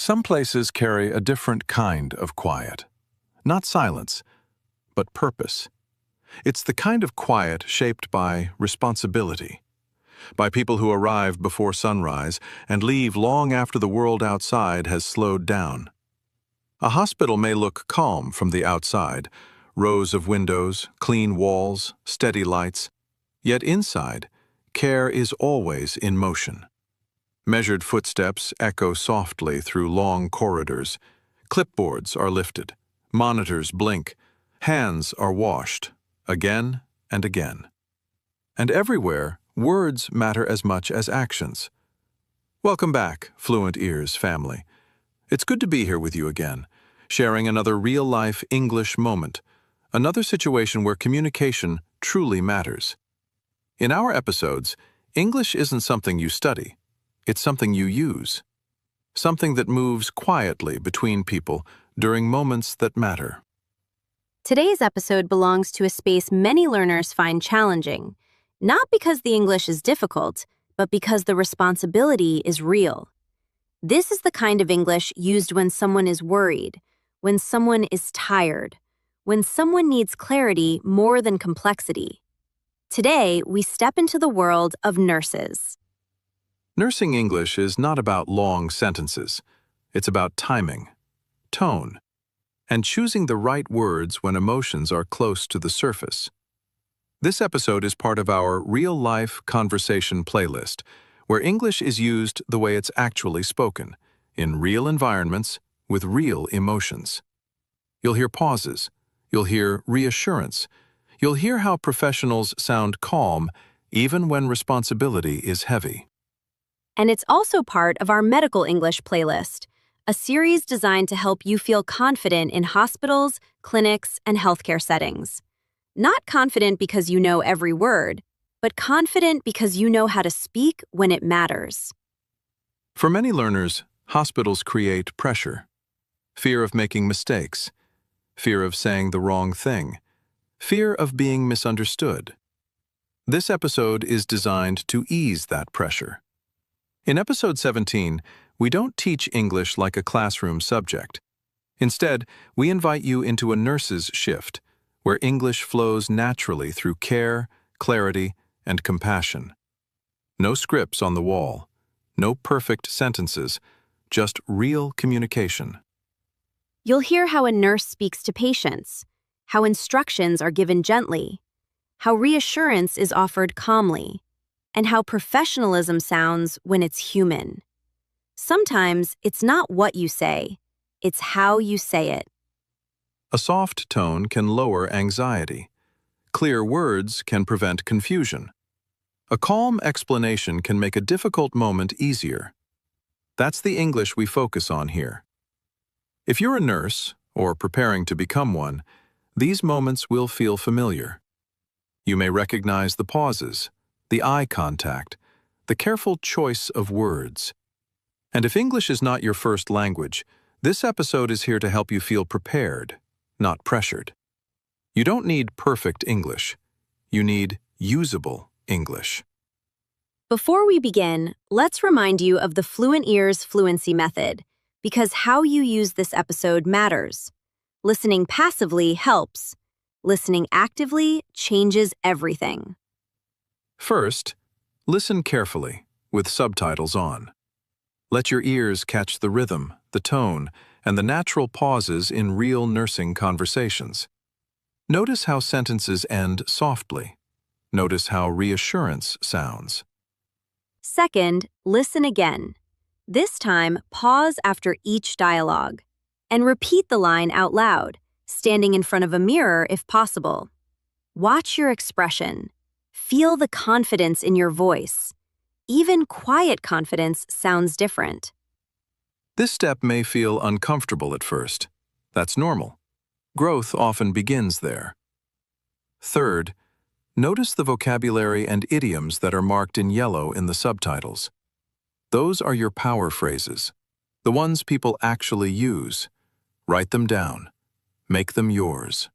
Some places carry a different kind of quiet. Not silence, but purpose. It's the kind of quiet shaped by responsibility, by people who arrive before sunrise and leave long after the world outside has slowed down. A hospital may look calm from the outside, rows of windows, clean walls, steady lights, yet inside, care is always in motion. Measured footsteps echo softly through long corridors. Clipboards are lifted. Monitors blink. Hands are washed, again and again. And everywhere, words matter as much as actions. Welcome back, Fluent Ears family. It's good to be here with you again, sharing another real-life English moment, another situation where communication truly matters. In our episodes, English isn't something you study. It's something you use, something that moves quietly between people during moments that matter. Today's episode belongs to a space many learners find challenging, not because the English is difficult, but because the responsibility is real. This is the kind of English used when someone is worried, when someone is tired, when someone needs clarity more than complexity. Today, we step into the world of nurses. Nursing English is not about long sentences. It's about timing, tone, and choosing the right words when emotions are close to the surface. This episode is part of our real-life conversation playlist, where English is used the way it's actually spoken, in real environments with real emotions. You'll hear pauses. You'll hear reassurance. You'll hear how professionals sound calm even when responsibility is heavy. And it's also part of our Medical English playlist, a series designed to help you feel confident in hospitals, clinics, and healthcare settings. Not confident because you know every word, but confident because you know how to speak when it matters. For many learners, hospitals create pressure. Fear of making mistakes, fear of saying the wrong thing, fear of being misunderstood. This episode is designed to ease that pressure. In episode 17, we don't teach English like a classroom subject. Instead, we invite you into a nurse's shift, where English flows naturally through care, clarity, and compassion. No scripts on the wall, no perfect sentences, just real communication. You'll hear how a nurse speaks to patients, how instructions are given gently, how reassurance is offered calmly, and how professionalism sounds when it's human. Sometimes it's not what you say, it's how you say it. A soft tone can lower anxiety. Clear words can prevent confusion. A calm explanation can make a difficult moment easier. That's the English we focus on here. If you're a nurse, or preparing to become one, these moments will feel familiar. You may recognize the pauses, the eye contact, the careful choice of words. And if English is not your first language, this episode is here to help you feel prepared, not pressured. You don't need perfect English. You need usable English. Before we begin, let's remind you of the Fluent Ears fluency method, because how you use this episode matters. Listening passively helps. Listening actively changes everything. First, listen carefully, with subtitles on. Let your ears catch the rhythm, the tone, and the natural pauses in real nursing conversations. Notice how sentences end softly. Notice how reassurance sounds. Second, listen again. This time, pause after each dialogue, and repeat the line out loud, standing in front of a mirror if possible. Watch your expression. Feel the confidence in your voice. Even quiet confidence sounds different. This step may feel uncomfortable at first. That's normal. Growth often begins there. Third, notice the vocabulary and idioms that are marked in yellow in the subtitles. Those are your power phrases, the ones people actually use. Write them down. Make them yours.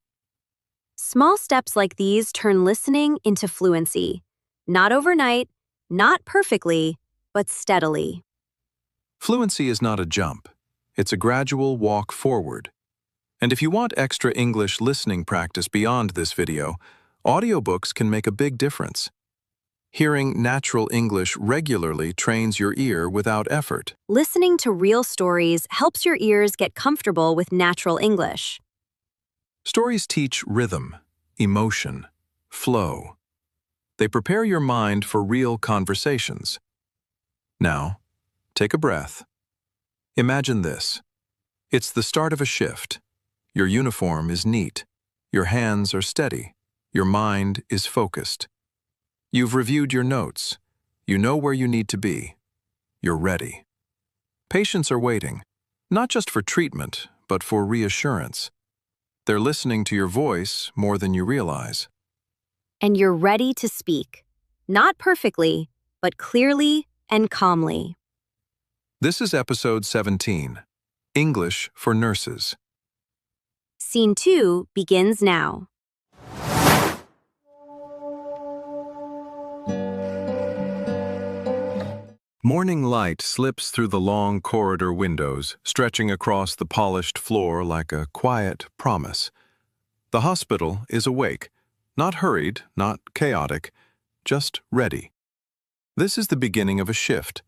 Small steps like these turn listening into fluency. Not overnight, not perfectly, but steadily. Fluency is not a jump. It's a gradual walk forward. And if you want extra English listening practice beyond this video, audiobooks can make a big difference. Hearing natural English regularly trains your ear without effort. Listening to real stories helps your ears get comfortable with natural English. Stories teach rhythm, emotion, flow. They prepare your mind for real conversations. Now, take a breath. Imagine this. It's the start of a shift. Your uniform is neat. Your hands are steady. Your mind is focused. You've reviewed your notes. You know where you need to be. You're ready. Patients are waiting, not just for treatment, but for reassurance. They're listening to your voice more than you realize. And you're ready to speak. Not perfectly, but clearly and calmly. This is episode 17, English for Nurses. Scene 2 begins now. Morning light slips through the long corridor windows, stretching across the polished floor like a quiet promise. The hospital is awake, not hurried, not chaotic, just ready. This is the beginning of a shift,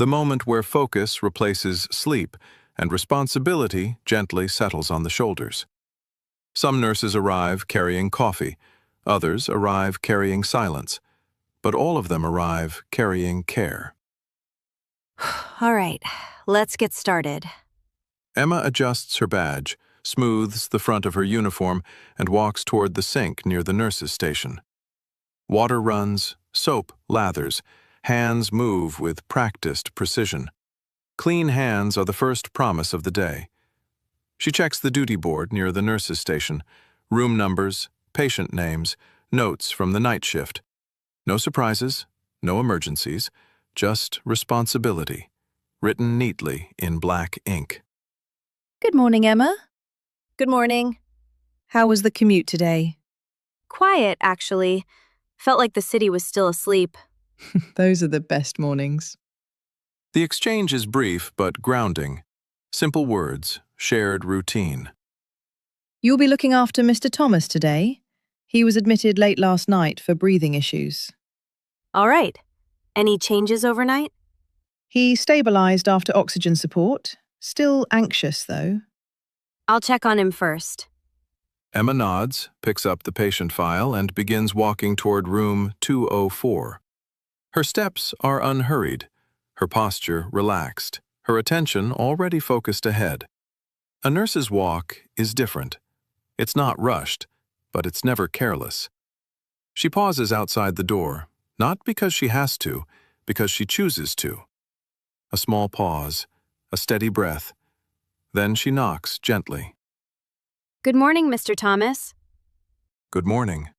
the moment where focus replaces sleep and responsibility gently settles on the shoulders. Some nurses arrive carrying coffee, others arrive carrying silence, but all of them arrive carrying care. All right, let's get started. Emma adjusts her badge, smooths the front of her uniform, and walks toward the sink near the nurses' station. Water runs, soap lathers, hands move with practiced precision. Clean hands are the first promise of the day. She checks the duty board near the nurses' station, room numbers, patient names, notes from the night shift. No surprises, no emergencies, just responsibility, written neatly in black ink. Good morning, Emma. Good morning. How was the commute today? Quiet, actually. Felt like the city was still asleep. Those are the best mornings. The exchange is brief but grounding. Simple words, shared routine. You'll be looking after Mr. Thomas today. He was admitted late last night for breathing issues. All right. Any changes overnight? He stabilized after oxygen support. Still anxious, though. I'll check on him first. Emma nods, picks up the patient file, and begins walking toward room 204. Her steps are unhurried, her posture relaxed, her attention already focused ahead. A nurse's walk is different. It's not rushed, but it's never careless. She pauses outside the door, not because she has to, because she chooses to. A small pause, a steady breath. Then she knocks gently. Good morning, Mr. Thomas. Good morning.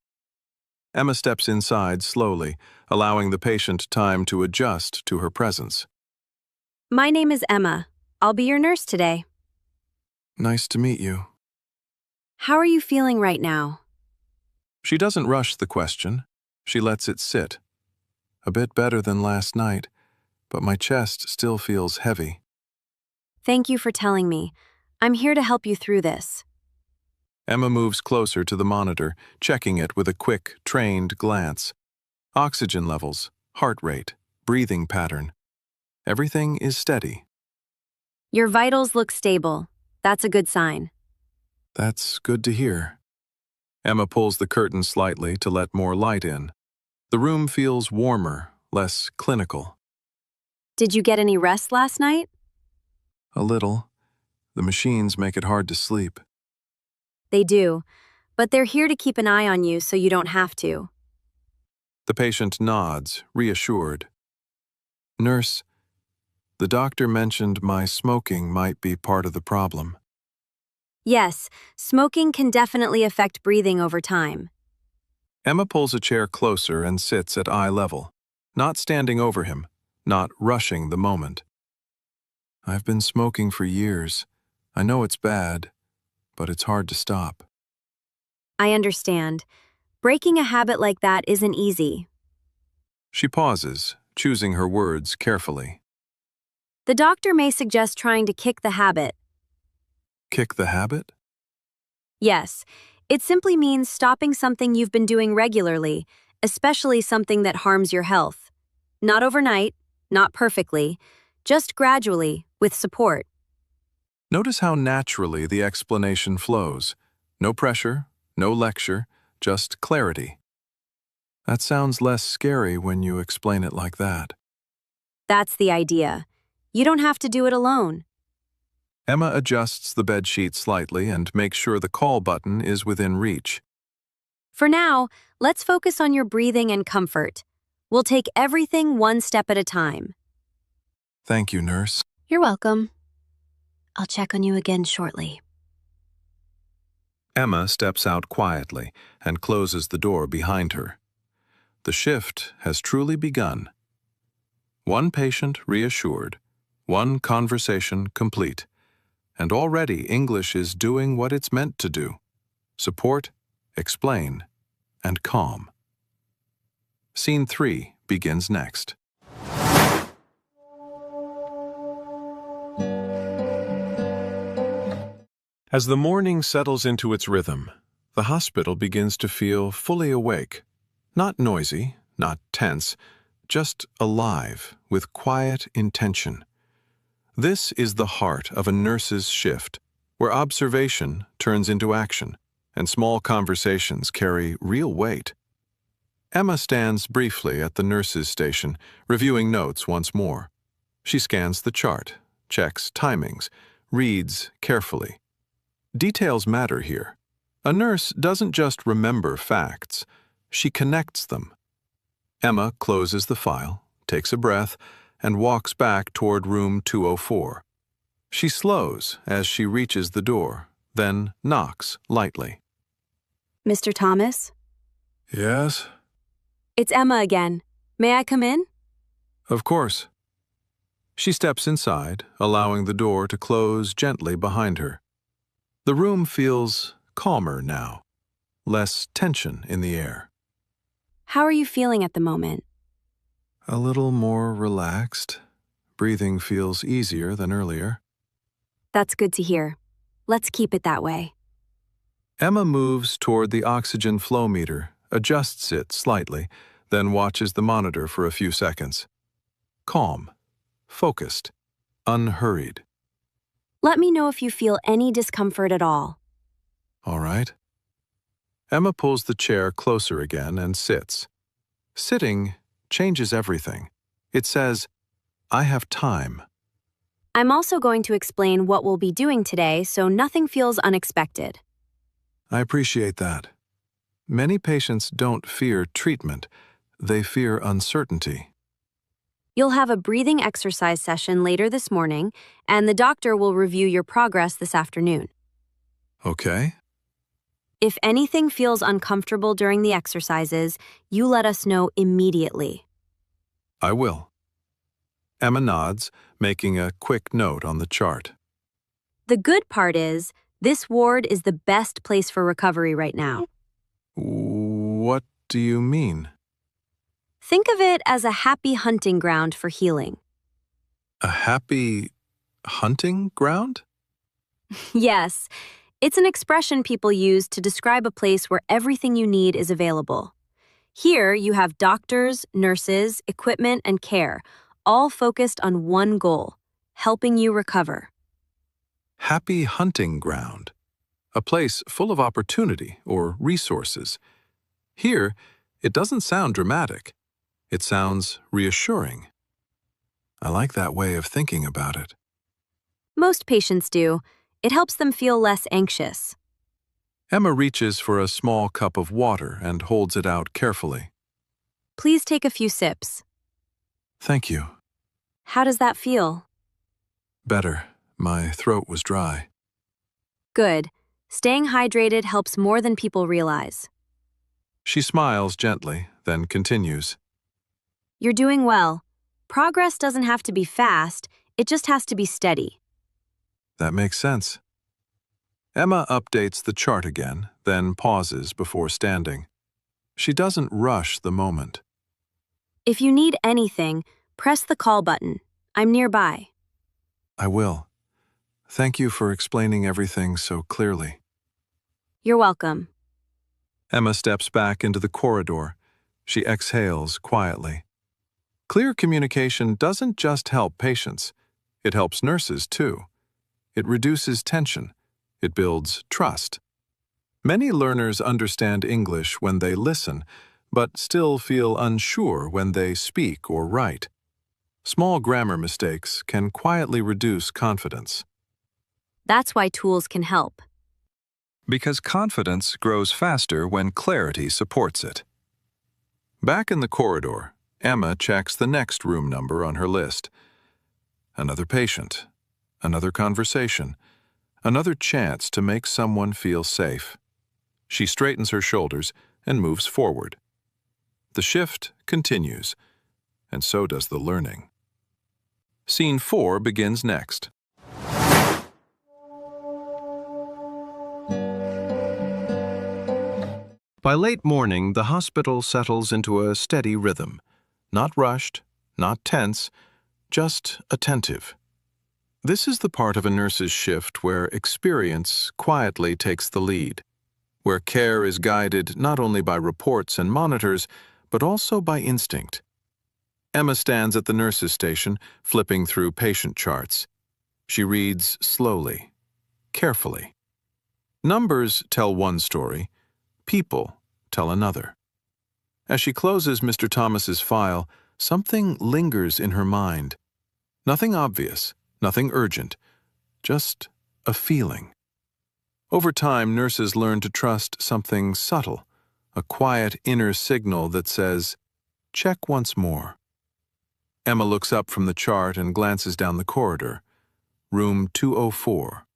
Emma steps inside slowly, allowing the patient time to adjust to her presence. My name is Emma. I'll be your nurse today. Nice to meet you. How are you feeling right now? She doesn't rush the question. She lets it sit. A bit better than last night, but my chest still feels heavy. Thank you for telling me. I'm here to help you through this. Emma moves closer to the monitor, checking it with a quick, trained glance. Oxygen levels, heart rate, breathing pattern. Everything is steady. Your vitals look stable. That's a good sign. That's good to hear. Emma pulls the curtain slightly to let more light in. The room feels warmer, less clinical. Did you get any rest last night? A little. The machines make it hard to sleep. They do, but they're here to keep an eye on you so you don't have to. The patient nods, reassured. Nurse, the doctor mentioned my smoking might be part of the problem. Yes, smoking can definitely affect breathing over time. Emma pulls a chair closer and sits at eye level, not standing over him, not rushing the moment. I've been smoking for years. I know it's bad, but it's hard to stop. I understand. Breaking a habit like that isn't easy. She pauses, choosing her words carefully. The doctor may suggest trying to kick the habit. Kick the habit? Yes, it simply means stopping something you've been doing regularly, especially something that harms your health. Not overnight, not perfectly, just gradually, with support. Notice how naturally the explanation flows. No pressure, no lecture, just clarity. That sounds less scary when you explain it like that. That's the idea. You don't have to do it alone. Emma adjusts the bedsheet slightly and makes sure the call button is within reach. For now, let's focus on your breathing and comfort. We'll take everything one step at a time. Thank you, nurse. You're welcome. I'll check on you again shortly. Emma steps out quietly and closes the door behind her. The shift has truly begun. One patient reassured, one conversation complete, and already English is doing what it's meant to do: support, explain, and calm. Scene 3 begins next. As the morning settles into its rhythm, the hospital begins to feel fully awake. Not noisy, not tense, just alive with quiet intention. This is the heart of a nurse's shift, where observation turns into action, and small conversations carry real weight. Emma stands briefly at the nurse's station, reviewing notes once more. She scans the chart, checks timings, reads carefully. Details matter here. A nurse doesn't just remember facts, she connects them. Emma closes the file, takes a breath, and walks back toward room 204. She slows as she reaches the door, then knocks lightly. Mr. Thomas? Yes? It's Emma again. May I come in? Of course. She steps inside, allowing the door to close gently behind her. The room feels calmer now, less tension in the air. How are you feeling at the moment? A little more relaxed. Breathing feels easier than earlier. That's good to hear. Let's keep it that way. Emma moves toward the oxygen flow meter, adjusts it slightly, then watches the monitor for a few seconds. Calm, focused, unhurried. Let me know if you feel any discomfort at all. All right. Emma pulls the chair closer again and sits. Sitting changes everything. It says, I have time. I'm also going to explain what we'll be doing today so nothing feels unexpected. I appreciate that. Many patients don't fear treatment. They fear uncertainty. You'll have a breathing exercise session later this morning, and the doctor will review your progress this afternoon. Okay. If anything feels uncomfortable during the exercises, you let us know immediately. I will. Emma nods, making a quick note on the chart. The good part is, this ward is the best place for recovery right now. What do you mean? Think of it as a happy hunting ground for healing. A happy hunting ground? Yes, it's an expression people use to describe a place where everything you need is available. Here, you have doctors, nurses, equipment, and care, all focused on one goal: helping you recover. Happy hunting ground. A place full of opportunity or resources. Here, it doesn't sound dramatic. It sounds reassuring. I like that way of thinking about it. Most patients do. It helps them feel less anxious. Emma reaches for a small cup of water and holds it out carefully. Please take a few sips. Thank you. How does that feel? Better. My throat was dry. Good. Staying hydrated helps more than people realize. She smiles gently, then continues. You're doing well. Progress doesn't have to be fast, it just has to be steady. That makes sense. Emma updates the chart again, then pauses before standing. She doesn't rush the moment. If you need anything, press the call button. I'm nearby. I will. Thank you for explaining everything so clearly. You're welcome. Emma steps back into the corridor. She exhales quietly. Clear communication doesn't just help patients. It helps nurses, too. It reduces tension. It builds trust. Many learners understand English when they listen, but still feel unsure when they speak or write. Small grammar mistakes can quietly reduce confidence. That's why tools can help. Because confidence grows faster when clarity supports it. Back in the corridor, Emma checks the next room number on her list. Another patient, another conversation, another chance to make someone feel safe. She straightens her shoulders and moves forward. The shift continues, and so does the learning. Scene 4 begins next. By late morning, the hospital settles into a steady rhythm. Not rushed, not tense, just attentive. This is the part of a nurse's shift where experience quietly takes the lead, where care is guided not only by reports and monitors, but also by instinct. Emma stands at the nurse's station, flipping through patient charts. She reads slowly, carefully. Numbers tell one story, people tell another. As she closes Mr. Thomas's file, something lingers in her mind. Nothing obvious, nothing urgent, just a feeling. Over time, nurses learn to trust something subtle, a quiet inner signal that says, "Check once more." Emma looks up from the chart and glances down the corridor. Room 204.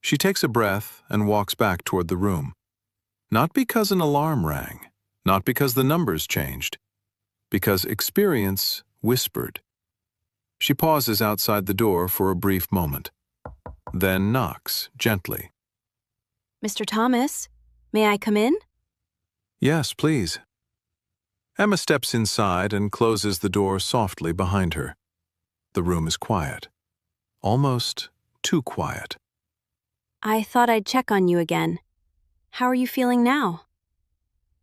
She takes a breath and walks back toward the room. Not because an alarm rang, not because the numbers changed, because experience whispered. She pauses outside the door for a brief moment, then knocks gently. Mr. Thomas, may I come in? Yes, please. Emma steps inside and closes the door softly behind her. The room is quiet, almost too quiet. I thought I'd check on you again. How are you feeling now?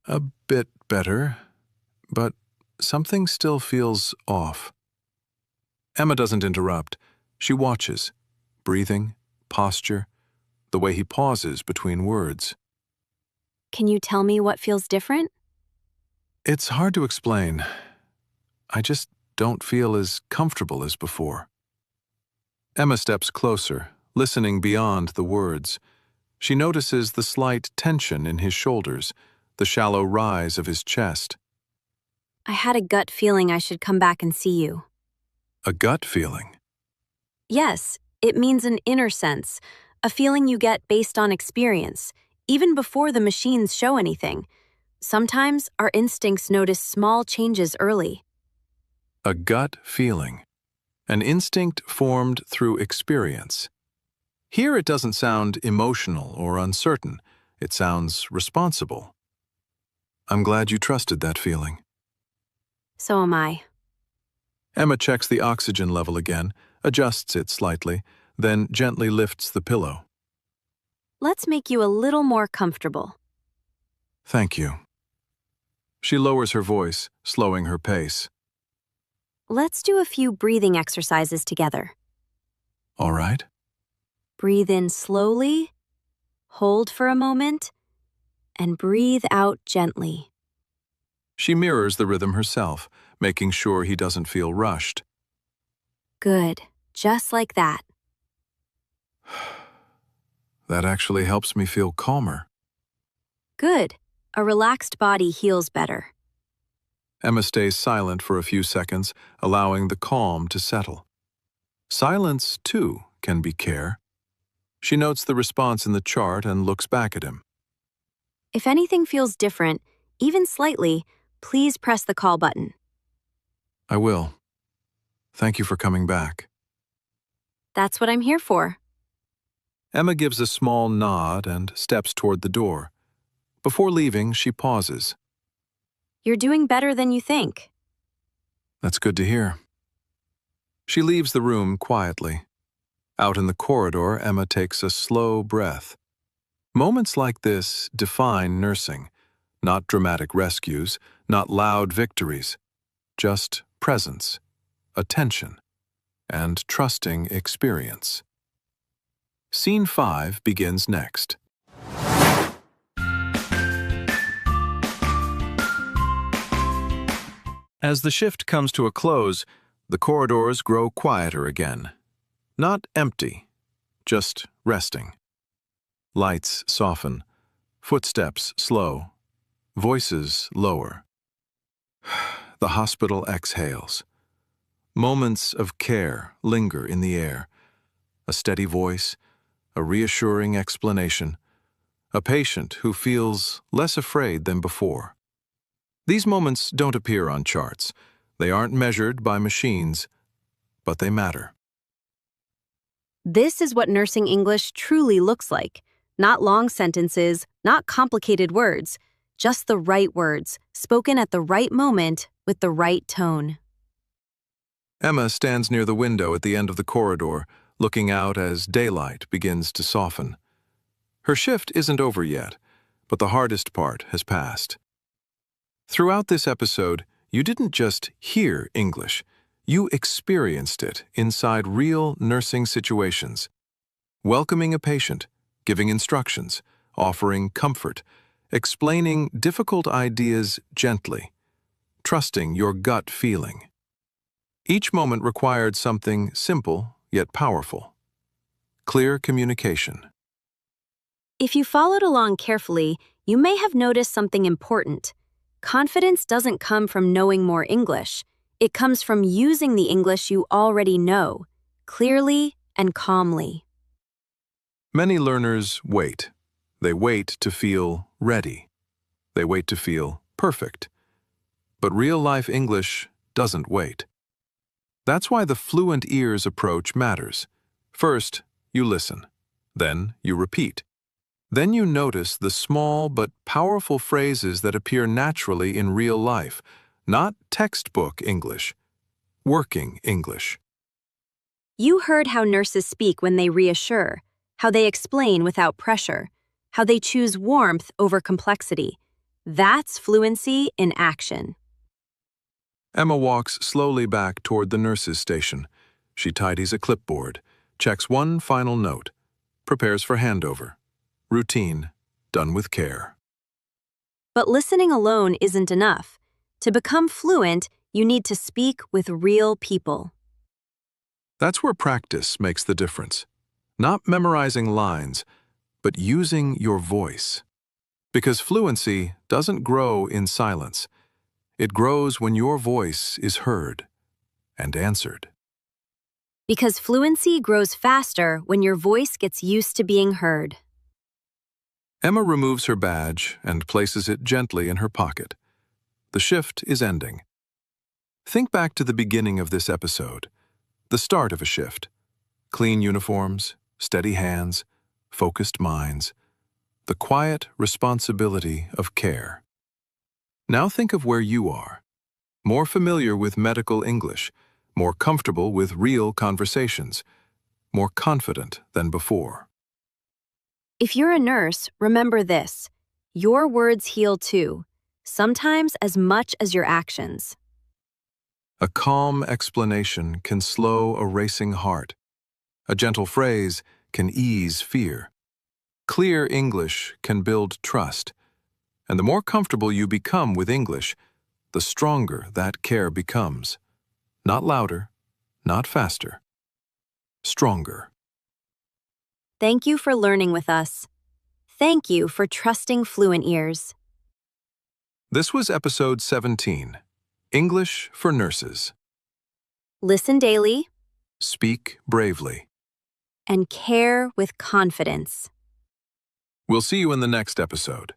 A bit better, but something still feels off. Emma doesn't interrupt. She watches, breathing, posture, the way he pauses between words. Can you tell me what feels different? It's hard to explain. I just don't feel as comfortable as before. Emma steps closer, listening beyond the words. She notices the slight tension in his shoulders, the shallow rise of his chest. I had a gut feeling I should come back and see you. A gut feeling. Yes, it means an inner sense, a feeling you get based on experience, even before the machines show anything. Sometimes our instincts notice small changes early. A gut feeling. An instinct formed through experience. Here it doesn't sound emotional or uncertain. It sounds responsible. I'm glad you trusted that feeling. So am I. Emma checks the oxygen level again, adjusts it slightly, then gently lifts the pillow. Let's make you a little more comfortable. Thank you. She lowers her voice, slowing her pace. Let's do a few breathing exercises together. All right? Breathe in slowly, hold for a moment, and breathe out gently. She mirrors the rhythm herself, making sure he doesn't feel rushed. Good, just like that. That actually helps me feel calmer. Good. A relaxed body heals better. Emma stays silent for a few seconds, allowing the calm to settle. Silence, too, can be care. She notes the response in the chart and looks back at him. If anything feels different, even slightly, please press the call button. I will. Thank you for coming back. That's what I'm here for. Emma gives a small nod and steps toward the door. Before leaving, she pauses. You're doing better than you think. That's good to hear. She leaves the room quietly. Out in the corridor, Emma takes a slow breath. Moments like this define nursing. Not dramatic rescues, not loud victories, just presence, attention, and trusting experience. Scene 5 begins next. As the shift comes to a close, the corridors grow quieter again. Not empty, just resting. Lights soften, footsteps slow, voices lower. The hospital exhales. Moments of care linger in the air. A steady voice, a reassuring explanation, a patient who feels less afraid than before. These moments don't appear on charts. They aren't measured by machines, but they matter. This is what nursing English truly looks like. Not long sentences, not complicated words, just the right words, spoken at the right moment with the right tone. Emma stands near the window at the end of the corridor, looking out as daylight begins to soften. Her shift isn't over yet, but the hardest part has passed. Throughout this episode, you didn't just hear English, you experienced it inside real nursing situations. Welcoming a patient, giving instructions, offering comfort, explaining difficult ideas gently, trusting your gut feeling. Each moment required something simple yet powerful. Clear communication. If you followed along carefully, you may have noticed something important. Confidence doesn't come from knowing more English. It comes from using the English you already know, clearly and calmly. Many learners wait. They wait to feel ready. They wait to feel perfect. But real-life English doesn't wait. That's why the Fluent Ears approach matters. First, you listen. Then you repeat. Then you notice the small but powerful phrases that appear naturally in real life, not textbook English, working English. You heard how nurses speak when they reassure, how they explain without pressure, how they choose warmth over complexity. That's fluency in action. Emma walks slowly back toward the nurse's station. She tidies a clipboard, checks one final note, prepares for handover. Routine, done with care. But listening alone isn't enough. To become fluent, you need to speak with real people. That's where practice makes the difference. Not memorizing lines, but using your voice. Because fluency doesn't grow in silence. It grows when your voice is heard and answered. Because fluency grows faster when your voice gets used to being heard. Emma removes her badge and places it gently in her pocket. The shift is ending. Think back to the beginning of this episode, the start of a shift. Clean uniforms, steady hands, focused minds, the quiet responsibility of care. Now think of where you are, more familiar with medical English, more comfortable with real conversations, more confident than before. If you're a nurse, remember this. Your words heal too, sometimes as much as your actions. A calm explanation can slow a racing heart. A gentle phrase can ease fear. Clear English can build trust. And the more comfortable you become with English, the stronger that care becomes. Not louder, not faster. Stronger. Thank you for learning with us. Thank you for trusting Fluent Ears. This was episode 17, English for Nurses. Listen daily Speak bravely. and care with confidence. We'll see you in the next episode.